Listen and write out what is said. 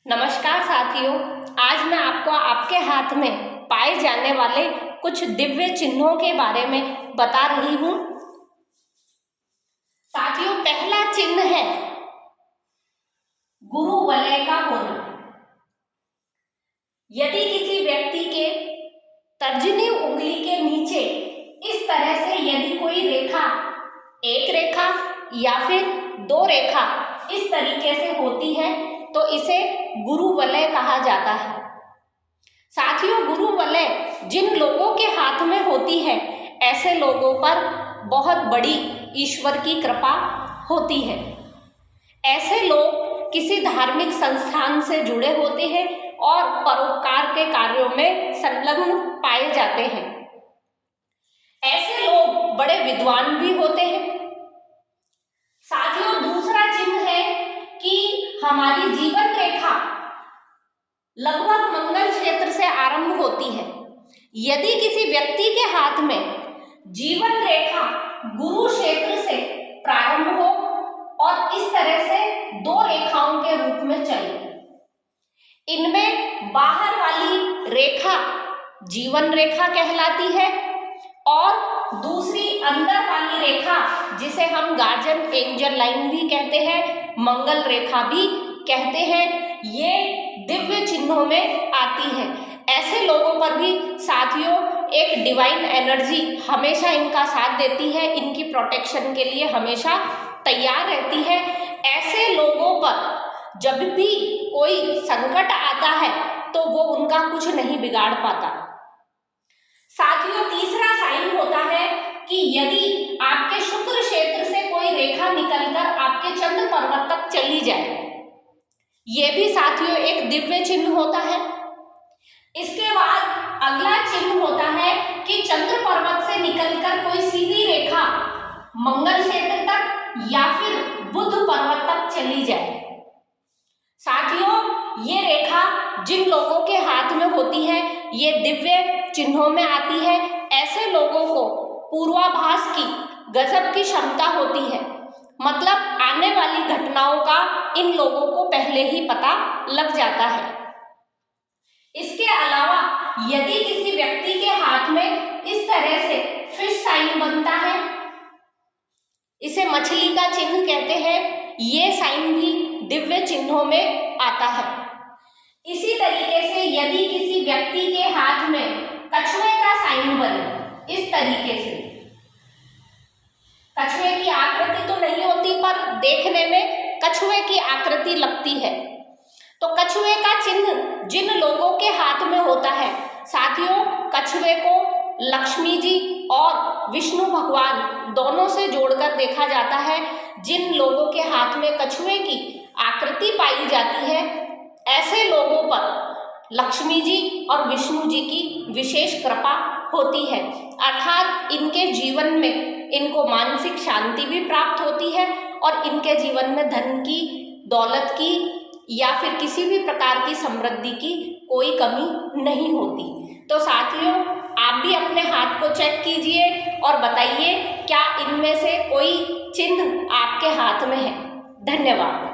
नमस्कार साथियों, आज मैं आपको आपके हाथ में पाए जाने वाले कुछ दिव्य चिन्हों के बारे में बता रही हूँ। साथियों, पहला चिन्ह है गुरु वलय का होना। यदि किसी व्यक्ति के तर्जनी उंगली के नीचे इस तरह से यदि कोई रेखा, एक रेखा या फिर दो रेखा इस तरीके से होती है तो इसे गुरु वलय कहा जाता है। साथियों, गुरु वलय जिन लोगों के हाथ में होती है ऐसे लोगों पर बहुत बड़ी ईश्वर की कृपा होती है। ऐसे लोग किसी धार्मिक संस्थान से जुड़े होते हैं और परोपकार के कार्यों में संलग्न पाए जाते हैं। ऐसे लोग बड़े विद्वान भी होते हैं। साथियों, दूसरा चिन्ह है कि हमारी जीवन रेखा लगभग मंगल क्षेत्र से आरंभ होती है। यदि किसी व्यक्ति के हाथ में जीवन रेखा गुरु क्षेत्र से प्रारंभ हो और इस तरह से दो रेखाओं के रूप में चले, इनमें बाहर वाली रेखा जीवन रेखा कहलाती है और दूसरी अंदर वाली रेखा जिसे हम गार्जियन एंजल लाइन भी कहते हैं, मंगल रेखा भी कहते हैं, ये दिव्य चिन्हों में आती है। ऐसे लोगों पर भी साथियों एक डिवाइन एनर्जी हमेशा इनका साथ देती है, इनकी प्रोटेक्शन के लिए हमेशा तैयार रहती है। ऐसे लोगों पर जब भी कोई संकट आता है तो वो उनका कुछ नहीं बिगाड़ पाता। साथियों, तीसरा साइन होता है कि यदि आपके शुक्र क्षेत्र से कोई रेखा निकलकर आपके चंद्र पर्वत तक चली जाए, ये भी साथियों एक दिव्य चिन्ह होता है। इसके बाद अगला चिन्ह होता है कि चंद्र पर्वत से निकलकर कोई सीधी रेखा मंगल क्षेत्र तक या फिर बुध पर्वत तक चली जाए। साथियों, ये रेखा जिन लोगों के हाथ में होती है ये दिव्य चिन्हों में आती है। ऐसे लोगों को पूर्वाभास की गजब की क्षमता होती है, मतलब आने वाली घटनाओं का इन लोगों को पहले ही पता लग जाता है। इसके अलावा यदि किसी व्यक्ति के हाथ में इस तरह से फिश साइन बनता है, इसे मछली का चिन्ह कहते हैं, ये साइन भी दिव्य चिन्हों में आता है। इसी तरीके से यदि किसी व्यक्ति के हाथ में कछुए का साइन बने इस तरीके से, कछुए की आकृति तो नहीं होती पर देखने में कछुए की आकृति लगती है, तो कछुए का चिन्ह जिन लोगों के हाथ में होता है, साथियों कछुए को लक्ष्मी जी और विष्णु भगवान दोनों से जोड़कर देखा जाता है। जिन लोगों के हाथ में कछुए की आकृति पाई जाती है ऐसे लोगों पर लक्ष्मी जी और विष्णु जी की विशेष कृपा होती है, अर्थात इनके जीवन में इनको मानसिक शांति भी प्राप्त होती है और इनके जीवन में धन की, दौलत की या फिर किसी भी प्रकार की समृद्धि की कोई कमी नहीं होती। तो साथियों, आप भी अपने हाथ को चेक कीजिए और बताइए क्या इनमें से कोई चिन्ह आपके हाथ में है। धन्यवाद।